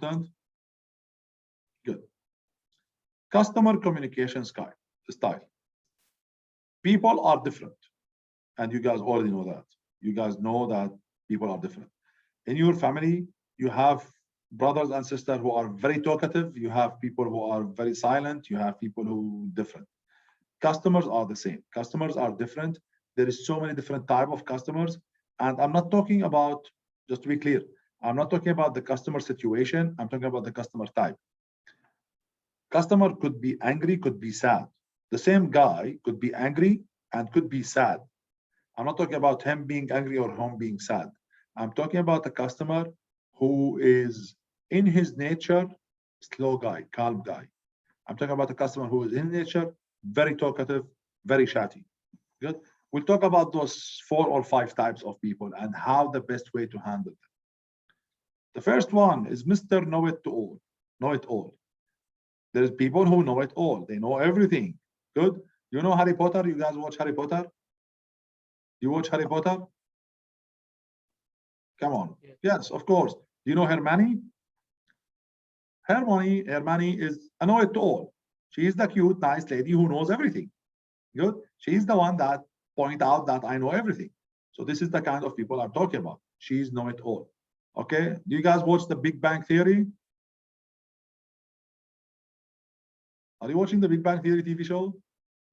important? Good. Customer communication style. People are different. And you guys already know that. You guys know that people are different. In your family, you have brothers and sisters who are very talkative. You have people who are very silent. You have people who are different. Customers are the same. Customers are different. There is so many different type of customers. And I'm not talking about, just to be clear, I'm not talking about the customer situation. I'm talking about the customer type. Customer could be angry, could be sad. The same guy could be angry and could be sad. I'm not talking about him being angry or him being sad. I'm talking about a customer who is in his nature, slow guy, calm guy. I'm talking about a customer who is in nature, very talkative, very chatty. Good. We'll talk about those 4 or 5 types of people and how the best way to handle them. The first one is Mr. Know It All. Know it all. There's people who know it all. They know everything. Good. You know Harry Potter? You guys watch Harry Potter? You watch Harry Potter? Come on. Yes, of course. You know Hermione? Hermione is a know-it-all. She is the cute, nice lady who knows everything. Good. She's the one that point out that I know everything. So this is the kind of people I'm talking about. She's know-it-all. Okay. Do you guys watch the Big Bang Theory? Are you watching the Big Bang Theory TV show?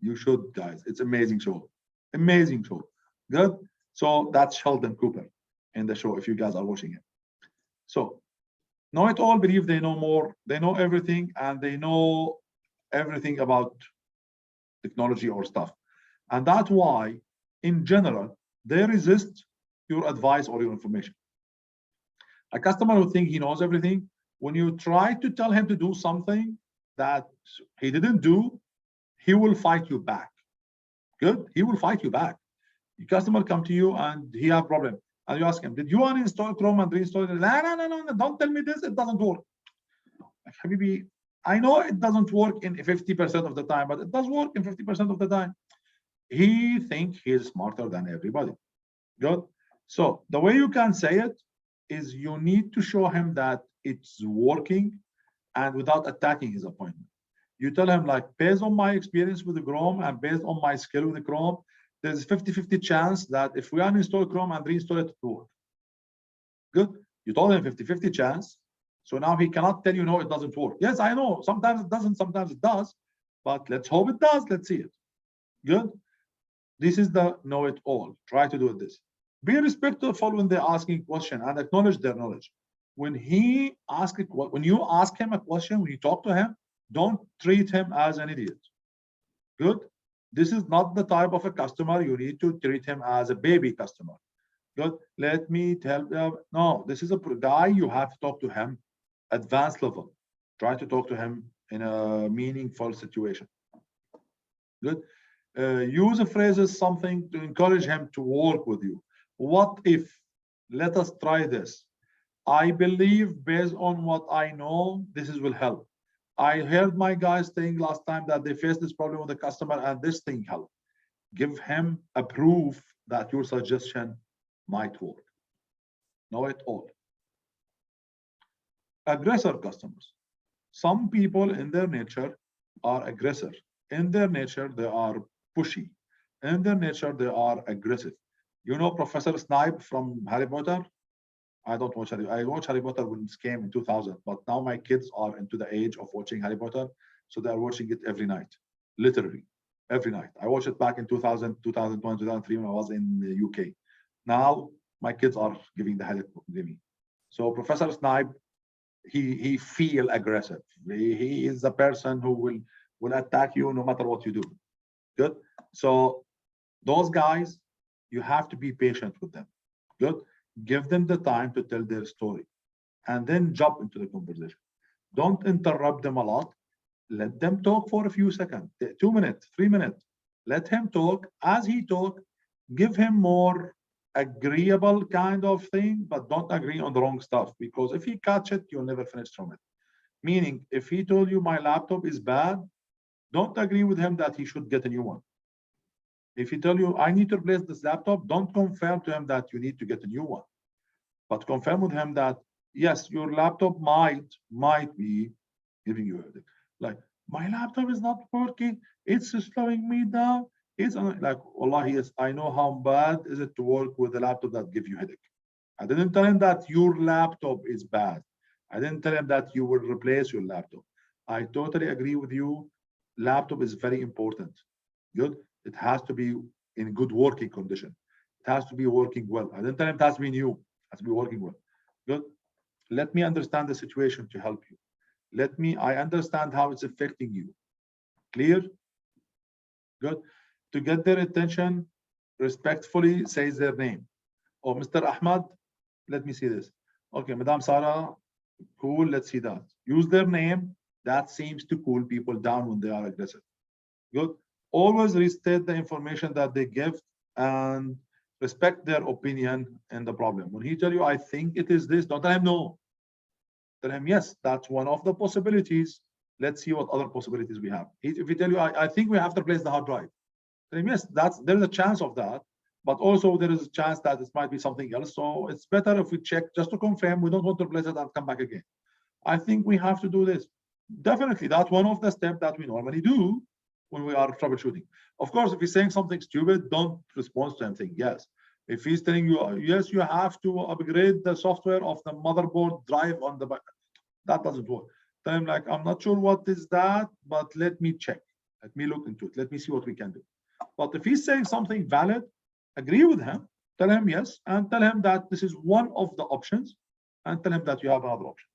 You should, guys. It's amazing show. Amazing show. Good. So that's Sheldon Cooper in the show, if you guys are watching it. So know it all believe they know more, they know everything, and they know everything about technology or stuff. And that's why, in general, they resist your advice or your information. A customer who thinks he knows everything, when you try to tell him to do something that he didn't do, he will fight you back. Good. He will fight you back. The customer come to you and he have problem. And you ask him, did you uninstall Chrome and reinstall it? No, don't tell me this, it doesn't work. Habibi, I know it doesn't work in 50% of the time, but it does work in 50% of the time. He thinks he's smarter than everybody. Good. So the way you can say it is you need to show him that it's working and without attacking his appointment. You tell him, like, based on my experience with the Chrome and based on my skill with the Chrome, there's a 50-50 chance that if we uninstall Chrome and reinstall it, it will work. Good. You told him 50-50 chance. So now he cannot tell you, no, it doesn't work. Yes, I know. Sometimes it doesn't, sometimes it does. But let's hope it does. Let's see it. Good. This is the know it all. Try to do this. Be respectful when they're asking question and acknowledge their knowledge. When you ask him a question, when you talk to him, don't treat him as an idiot. Good. This is not the type of a customer you need to treat him as a baby customer. Good. Let me tell you. No, this is a guy you have to talk to him advanced level. Try to talk to him in a meaningful situation. Good. Use a phrases something to encourage him to work with you. What if? Let us try this. I believe based on what I know, this will help. I heard my guys saying last time that they faced this problem with the customer and this thing helped. Give him a proof that your suggestion might work. Know it all. Aggressor customers. Some people in their nature are aggressive. In their nature, they are pushy. In their nature, they are aggressive. You know Professor Snipe from Harry Potter? I don't watch Harry. I watched Harry Potter when it came in 2000, but now my kids are into the age of watching Harry Potter, so they are watching it every night, literally every night. I watched it back in 2000, 2001, 2003 when I was in the UK. Now my kids are giving the headache to me. So Professor Snipe, he feel aggressive. He is the person who will attack you no matter what you do. Good. So those guys, you have to be patient with them. Good. Give them the time to tell their story and then jump into the conversation. Don't interrupt them a lot. Let them talk for a few seconds, 2 minutes, 3 minutes. Let him talk. As he talk, give him more agreeable kind of thing, but don't agree on the wrong stuff, because if he catch it, you'll never finish from it. Meaning, if he told you my laptop is bad, don't agree with him that he should get a new one. If he tell you, I need to replace this laptop, don't confirm to him that you need to get a new one. But confirm with him that yes, your laptop might be giving you a headache. Like, my laptop is not working, it's slowing me down. It's like, Allah, yes, I know how bad is it to work with a laptop that gives you headache. I didn't tell him that your laptop is bad. I didn't tell him that you will replace your laptop. I totally agree with you. Laptop is very important. Good. It has to be in good working condition. It has to be working well. I didn't tell him it has to be new. It has to be working well. Good. Let me understand the situation to help you. I understand how it's affecting you. Clear? Good. To get their attention, respectfully says their name. Oh, Mr. Ahmad, let me see this. Okay, Madam Sarah, cool, let's see that. Use their name. That seems to cool people down when they are aggressive. Good. Always restate the information that they give and respect their opinion and the problem. When he tell you, I think it is this, don't tell him no. Tell him, yes, that's one of the possibilities. Let's see what other possibilities we have. If he tell you, I think we have to replace the hard drive. Tell him, yes, there's a chance of that. But also there is a chance that it might be something else. So it's better if we check just to confirm. We don't want to replace it and come back again. I think we have to do this. Definitely, that's one of the steps that we normally do when we are troubleshooting. Of course, if he's saying something stupid, don't respond to him saying yes. If he's telling you, yes, you have to upgrade the software of the motherboard drive on the back, that doesn't work. Tell him like, I'm not sure what is that, but let me check. Let me look into it. Let me see what we can do. But if he's saying something valid, agree with him, tell him yes, and tell him that this is one of the options, and tell him that you have another option.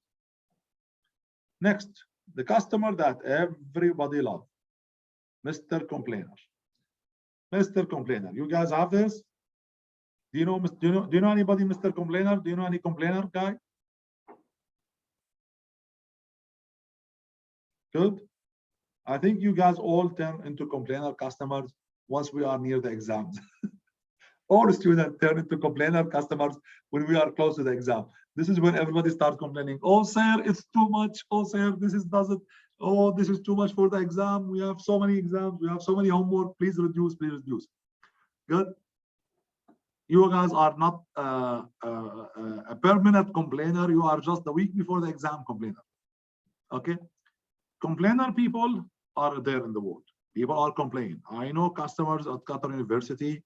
Next, the customer that everybody loves, Mr. Complainer. Mr. Complainer, you guys have this? Do you know anybody, Mr. Complainer? Do you know any complainer guy? Good. I think you guys all turn into complainer customers once we are near the exams. All students turn into complainer customers when we are close to the exam. This is when everybody starts complaining. Oh, sir, it's too much. Oh, sir, this is doesn't. Oh, this is too much for the exam. We have so many exams. We have so many homework. Please reduce. Please reduce. Good. You guys are not a permanent complainer. You are just the week before the exam complainer. Okay. Complainer people are there in the world. People are complaining. I know customers at Qatar University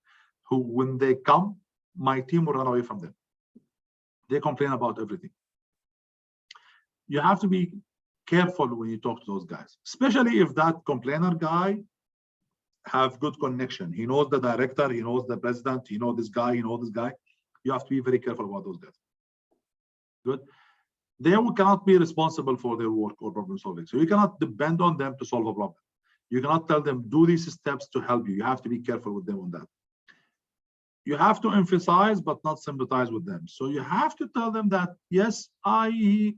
who, when they come, my team will run away from them. They complain about everything. You have to be careful when you talk to those guys, especially if that complainer guy have good connection. He knows the director, he knows the president, he knows this guy, he knows this guy. You have to be very careful about those guys. Good. They cannot be responsible for their work or problem solving. So you cannot depend on them to solve a problem. You cannot tell them, do these steps to help you. You have to be careful with them on that. You have to emphasize, but not sympathize with them. So you have to tell them that, yes, how to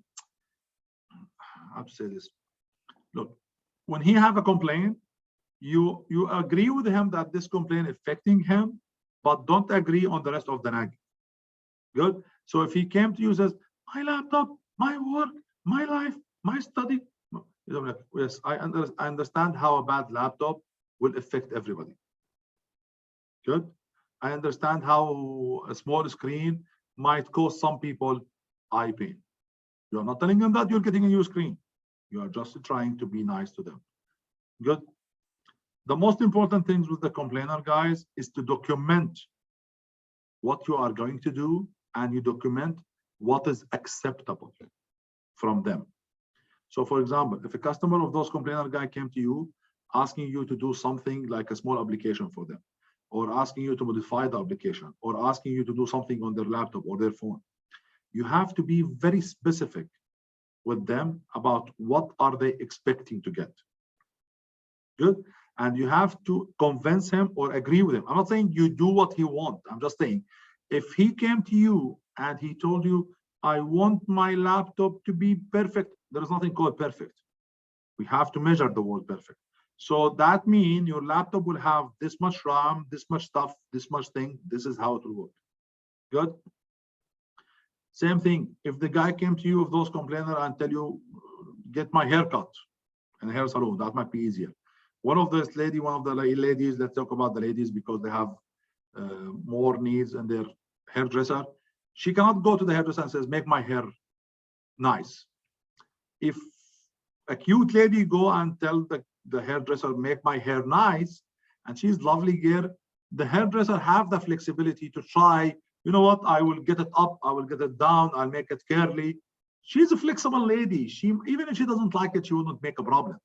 say this? Look, when he have a complaint, you agree with him that this complaint affecting him, but don't agree on the rest of the nag. Good. So if he came to you and says, my laptop, my work, my life, my study. Yes, I understand how a bad laptop will affect everybody. Good. I understand how a small screen might cause some people eye pain. You're not telling them that you're getting a new screen. You are just trying to be nice to them. Good. The most important things with the complainer guys is to document what you are going to do, and you document what is acceptable from them. So for example, if a customer of those complainer guy came to you asking you to do something like a small application for them, or asking you to modify the application, or asking you to do something on their laptop or their phone, you have to be very specific with them about what are they expecting to get. Good. And you have to convince him or agree with him. I'm not saying you do what he wants. I'm just saying, if he came to you and he told you, I want my laptop to be perfect, there is nothing called perfect. We have to measure the word perfect. So that means your laptop will have this much RAM, this much stuff, this much thing. This is how it will work. Good. Same thing. If the guy came to you with those complainers and tell you, get my hair cut in a hair salon, that might be easier. One of the ladies, let's talk about the ladies because they have more needs in their hairdresser. She cannot go to the hairdresser and says, make my hair nice. If a cute lady go and tell the hairdresser, make my hair nice, and she's lovely girl, the hairdresser have the flexibility to try, you know what, I will get it up, I will get it down, I'll make it curly. She's a flexible lady. She, even if she doesn't like it, she wouldn't make a problem.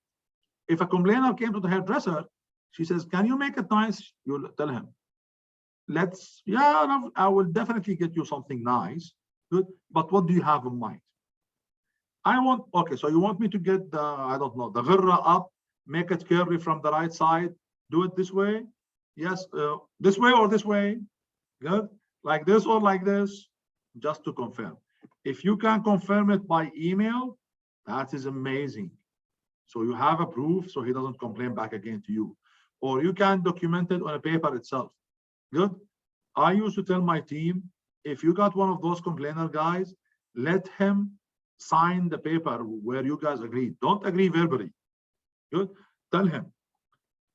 If a complainer came to the hairdresser, she says, can you make it nice? You'll tell him, yeah, I will definitely get you something nice. Good. But what do you have in mind? I want, okay, so you want me to get the, I don't know, the ghirra up, make it curly from the right side, do it this way? Yes, this way or this way? Good. Like this or like this? Just to confirm. If you can confirm it by email, that is amazing. So you have a proof, so he doesn't complain back again to you. Or you can document it on a paper itself. Good. I used to tell my team, if you got one of those complainer guys, let him sign the paper where you guys agreed. Don't agree verbally. Good. Tell him,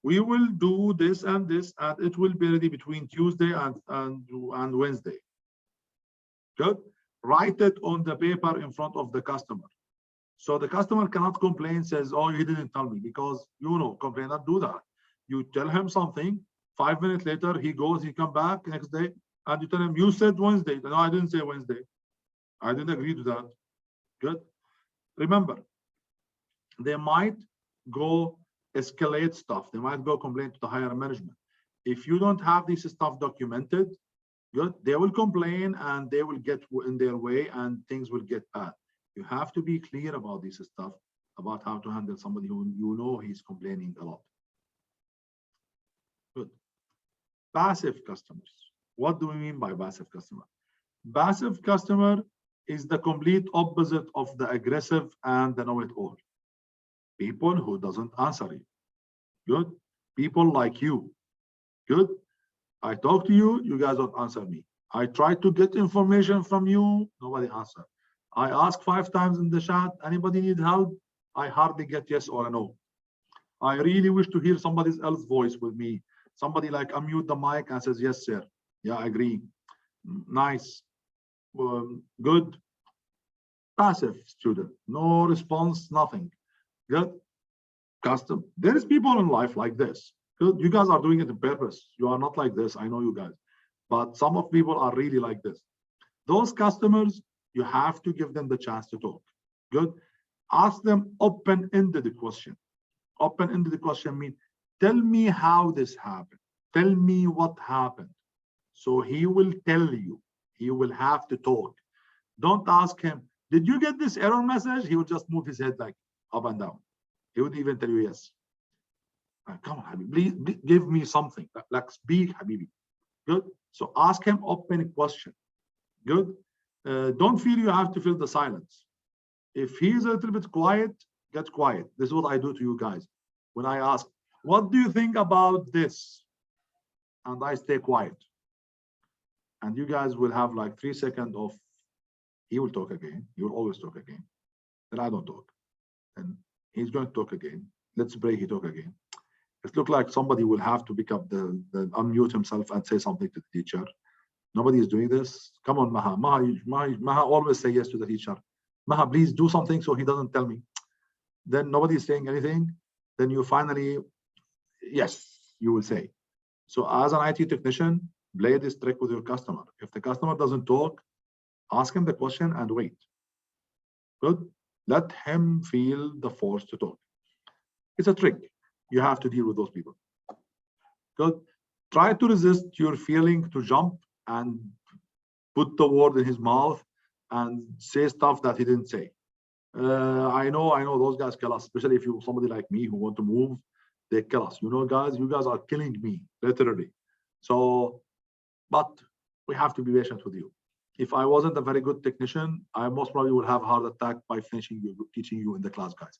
we will do this, and it will be ready between Tuesday and Wednesday. Good. Write it on the paper in front of the customer. So the customer cannot complain, says, oh, you didn't tell me, because you know, complainers do that. You tell him something, 5 minutes later, he goes, he come back next day, and you tell him, you said Wednesday. No, I didn't say Wednesday. I didn't agree to that. Good. Remember, they might go escalate stuff. They might go complain to the higher management. If you don't have this stuff documented, good, they will complain and they will get in their way and things will get bad. You have to be clear about this stuff, about how to handle somebody who you know he's complaining a lot. Good. Passive customers. What do we mean by passive customer? Passive customer is the complete opposite of the aggressive and the know-it-all. People who doesn't answer you. Good. People like you. Good. I talk to you, you guys don't answer me. I try to get information from you, nobody answer. I ask 5 times in the chat, anybody need help? I hardly get yes or a no. I really wish to hear somebody else's voice with me. Somebody like unmute the mic and says, yes, sir. Yeah, I agree. Nice. Good. Passive student. No response, nothing. Good. Custom. There is people in life like this. Good. You guys are doing it on purpose. You are not like this. I know you guys. But some of people are really like this. Those customers, you have to give them the chance to talk. Good. Ask them open-ended question. Open-ended question means, tell me how this happened. Tell me what happened. So he will tell you. He will have to talk. Don't ask him, did you get this error message? He will just move his head like up and down. He would even tell you yes. Come on, Habibi, please give me something. Like speak, Habibi. Good. So ask him open question. Good. Don't feel you have to fill the silence. If he's a little bit quiet, get quiet. This is what I do to you guys. When I ask, what do you think about this? And I stay quiet. And you guys will have like 3 seconds of, he will talk again. He will always talk again. Then I don't talk. And he's going to talk again. Let's pray he talk again. It looks like somebody will have to pick up the unmute himself and say something to the teacher. Nobody is doing this. Come on, Maha. Maha always say yes to the teacher. Maha, please do something so he doesn't tell me. Then nobody is saying anything. Then you finally, yes, you will say. So as an IT technician, play this trick with your customer. If the customer doesn't talk, ask him the question and wait. Good. Let him feel the force to talk. It's a trick. You have to deal with those people. Good. Try to resist your feeling to jump and put the word in his mouth and say stuff that he didn't say. I know those guys kill us, especially if you're somebody like me who want to move, they kill us. You know, guys, you guys are killing me, literally. So, but we have to be patient with you. If I wasn't a very good technician, I most probably would have a heart attack by finishing you, teaching you in the class, guys.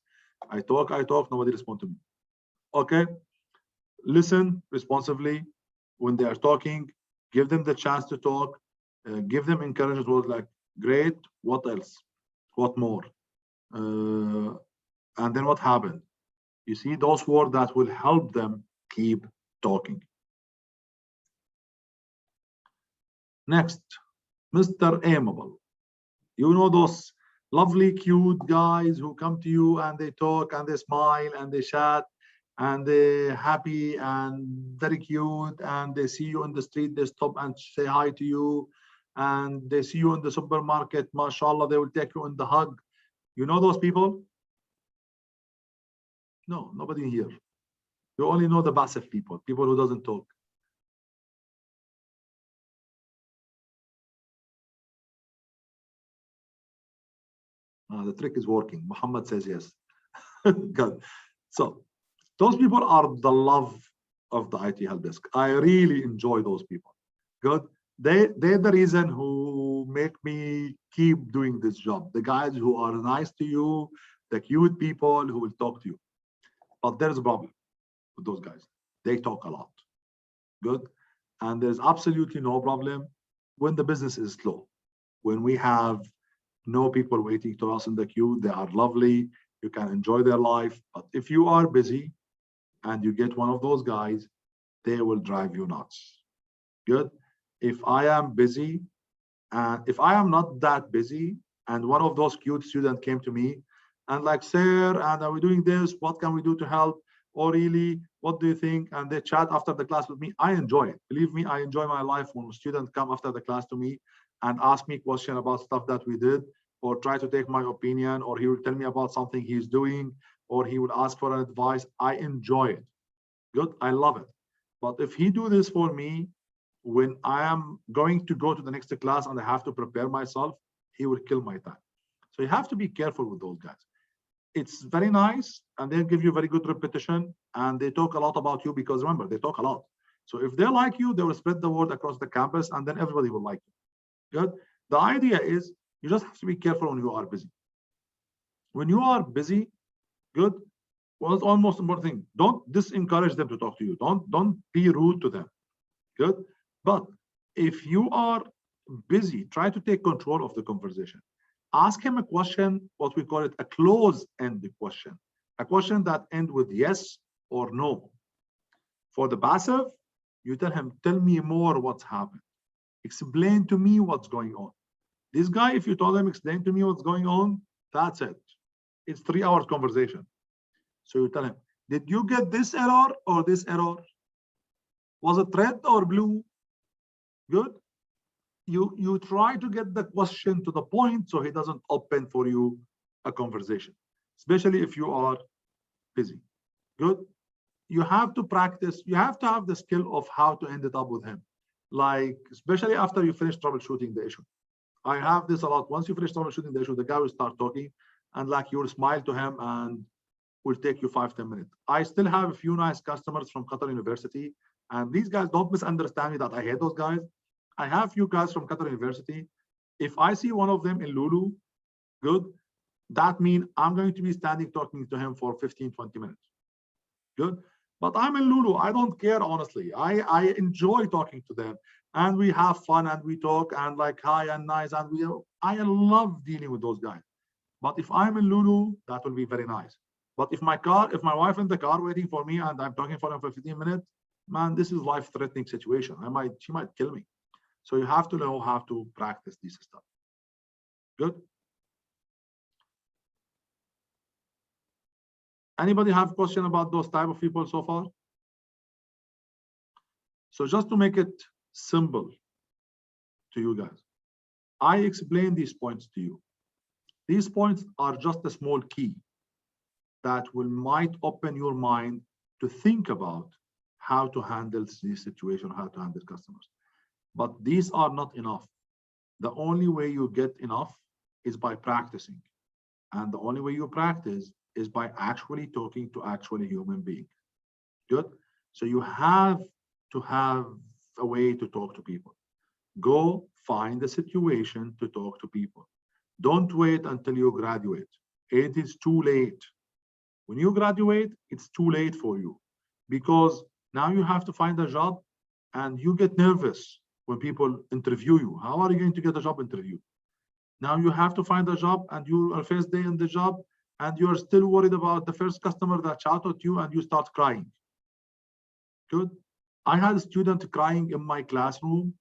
I talk, nobody responds to me. Okay, listen responsively when they are talking, give them the chance to talk, give them encouragement words like, great, what else? What more? And then what happened? You see, those words that will help them keep talking. Next, Mr. Amiable. You know those lovely, cute guys who come to you and they talk and they smile and they chat and they're happy and very cute, and they see you on the street, they stop and say hi to you, and they see you in the supermarket, mashallah, they will take you in the hug. You know those people? No, nobody here. You only know the passive people, people who doesn't talk. The trick is working. Muhammad says yes. Good. So those people are the love of the IT help desk. I really enjoy those people. Good. They're the reason who make me keep doing this job. The guys who are nice to you, the cute people who will talk to you. But there's a problem with those guys. They talk a lot. Good. And there's absolutely no problem when the business is slow. When we have no people waiting to us in the queue, they are lovely. You can enjoy their life. But if you are busy and you get one of those guys, they will drive you nuts. Good. If I am busy, and if I am not that busy, and one of those cute students came to me and like, sir, and are we doing this? What can we do to help? Or really, what do you think? And they chat after the class with me. I enjoy it. Believe me, I enjoy my life when students come after the class to me and ask me questions about stuff that we did, or try to take my opinion, or he will tell me about something he's doing, or he would ask for an advice. I enjoy it. Good. I love it. But if he do this for me, when I am going to go to the next class and I have to prepare myself, he will kill my time. So you have to be careful with those guys. It's very nice, and they'll give you very good repetition, and they talk a lot about you because remember, they talk a lot. So if they like you, they will spread the word across the campus, and then everybody will like you. Good. The idea is you just have to be careful when you are busy. When you are busy, good. Well, it's almost important thing. Don't disencourage them to talk to you. Don't be rude to them. Good. But if you are busy, try to take control of the conversation. Ask him a question, what we call it a close-ended question, a question that ends with yes or no. For the passive, you tell him, tell me more what's happened. Explain to me what's going on. This guy, if you told him, explain to me what's going on, that's it. It's 3 hours conversation. So you tell him, did you get this error or this error? Was it red or blue? Good. You try to get the question to the point so he doesn't open for you a conversation, especially if you are busy. Good. You have to practice. You have to have the skill of how to end it up with him. Like, especially after you finish troubleshooting the issue. I have this a lot. Once you finish troubleshooting the issue, the guy will start talking, and like you will smile to him and will take you 5-10 minutes. I still have a few nice customers from Qatar University, and these guys, don't misunderstand me that I hate those guys. I have few guys from Qatar University. If I see one of them in Lulu, good, that means I'm going to be standing talking to him for 15-20 minutes. Good. But I'm in Lulu. I don't care, honestly. I enjoy talking to them, and we have fun and we talk and like hi and nice, and I love dealing with those guys. But if I'm in Lulu, that will be very nice. But if my wife in the car waiting for me and I'm talking for them for 15 minutes, man, this is life-threatening situation. She might kill me. So you have to know how to practice this stuff. Good. Anybody have a question about those type of people so far? So just to make it simple to you guys, I explain these points to you. These points are just a small key that might open your mind to think about how to handle this situation, how to handle customers. But these are not enough. The only way you get enough is by practicing. And the only way you practice is by actually talking to actual human beings. Good. So you have to have a way to talk to people. Go find a situation to talk to people. Don't wait until you graduate. It is too late. When you graduate, it's too late for you, because now you have to find a job and you get nervous when people interview you. How are you going to get a job interview? Now you have to find a job and you are first day in the job and you are still worried about the first customer that shouted at you and you start crying. Good. I had a student crying in my classroom,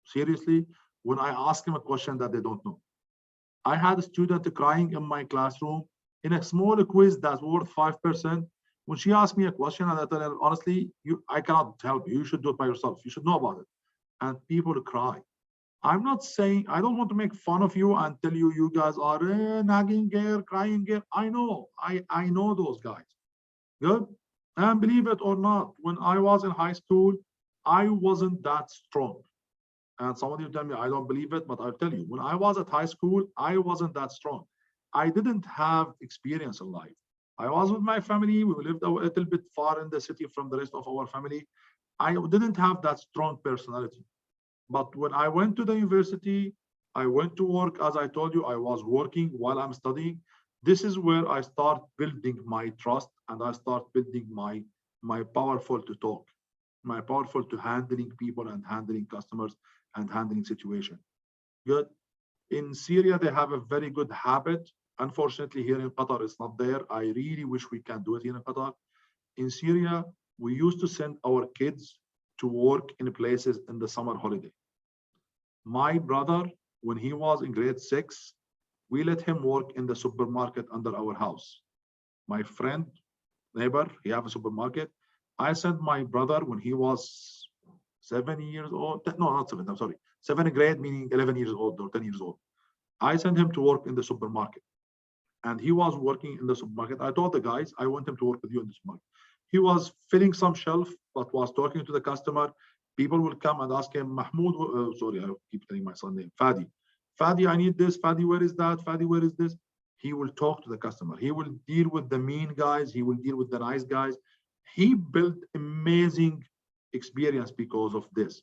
seriously, when I asked him a question that they don't know. I had a student crying in my classroom in a small quiz that's worth 5%. When she asked me a question, and I tell her, honestly, I cannot help you. You should do it by yourself. You should know about it. And people cry. I'm not saying, I don't want to make fun of you and tell you, you guys are nagging gear, crying gear. I know, I know those guys. Good. And believe it or not, when I was in high school, I wasn't that strong. And some of you tell me, I don't believe it, but I'll tell you, when I was at high school, I wasn't that strong. I didn't have experience in life. I was with my family. We lived a little bit far in the city from the rest of our family. I didn't have that strong personality. But when I went to the university, I went to work. As I told you, I was working while I'm studying. This is where I start building my trust, and I start building my powerful to talk, my powerful to handling people and handling customers and handling situation. Good. In Syria, they have a very good habit. Unfortunately, here in Qatar, it's not there. I really wish we can do it here in Qatar. In Syria, we used to send our kids to work in places in the summer holiday. My brother, when he was in grade 6, we let him work in the supermarket under our house. My friend, neighbor, he have a supermarket. I sent my brother when he was 7 years old. No, not 7, I'm sorry. 7th grade, meaning 11 years old or 10 years old. I sent him to work in the supermarket. And he was working in the supermarket. I told the guys, I want him to work with you in the supermarket. He was filling some shelf, but was talking to the customer. People will come and ask him, Mahmoud, sorry, I keep telling my son name, Fadi. Fadi, I need this. Fadi, where is that? Fadi, where is this? He will talk to the customer. He will deal with the mean guys. He will deal with the nice guys. He built amazing experience because of this.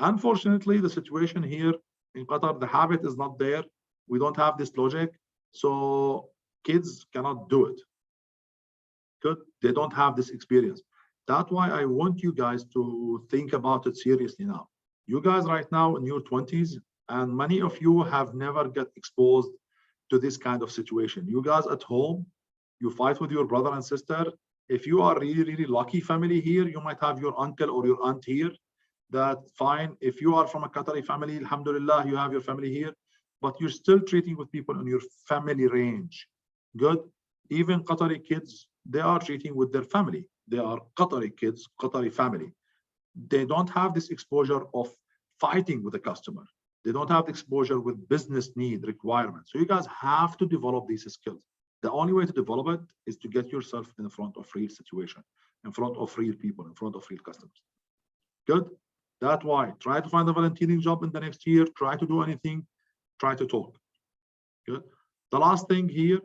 Unfortunately, the situation here in Qatar, the habit is not there. We don't have this logic. So kids cannot do it. Good. They don't have this experience. That's why I want you guys to think about it seriously now. You guys right now in your 20s, and many of you have never got exposed to this kind of situation. You guys at home, you fight with your brother and sister. If you are really, really lucky family here, you might have your uncle or your aunt here. That's fine. If you are from a Qatari family, alhamdulillah, you have your family here, but you're still treating with people in your family range. Good. Even Qatari kids, they are treating with their family. They are Qatari kids, Qatari family. They don't have this exposure of fighting with the customer. They don't have the exposure with business need requirements. So you guys have to develop these skills. The only way to develop it is to get yourself in front of real situation, in front of real people, in front of real customers. Good. That's why try to find a volunteering job in the next year. Try to do anything. Try to talk. Good. The last thing here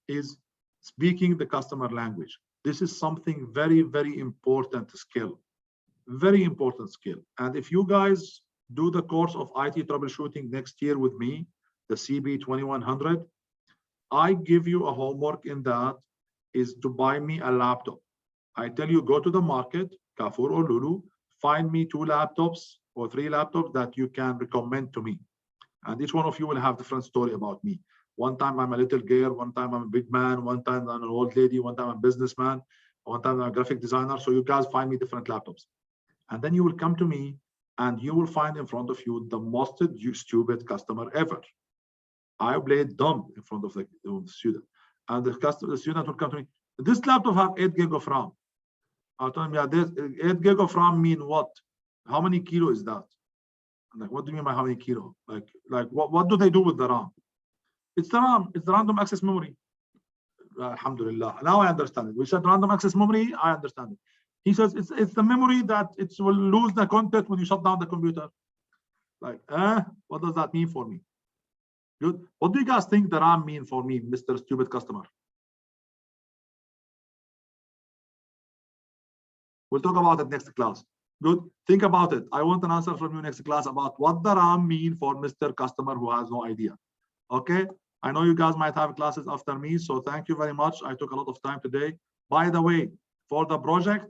is speaking the customer language. This is something very, very important skill. Very important skill. And if you guys do the course of IT troubleshooting next year with me, the CB2100, I give you a homework in that is to buy me a laptop. I tell you, go to the market, Carrefour or Lulu, find me 2 laptops or 3 laptops that you can recommend to me. And each one of you will have different story about me. One time I'm a little girl, one time I'm a big man, one time I'm an old lady, one time I'm a businessman, one time I'm a graphic designer. So you guys find me different laptops. And then you will come to me and you will find in front of you the most stupid customer ever. I played dumb in front of the student. And the student will come to me, this laptop have 8 gig of RAM. I'll tell him, yeah, this 8 gig of RAM mean what? How many kilo is that? I'm like, what do you mean by how many kilo? Like what do they do with the RAM? It's the RAM, it's the random access memory. Alhamdulillah. Now I understand it. We said random access memory, I understand it. He says it's the memory that it will lose the content when you shut down the computer. Like, what does that mean for me? Good. What do you guys think the RAM mean for me, Mr. Stupid Customer? We'll talk about it next class. Good. Think about it. I want an answer from you next class about what the RAM mean for Mr. Customer who has no idea. Okay. I know you guys might have classes after me, so thank you very much. I took a lot of time today. By the way, for the project,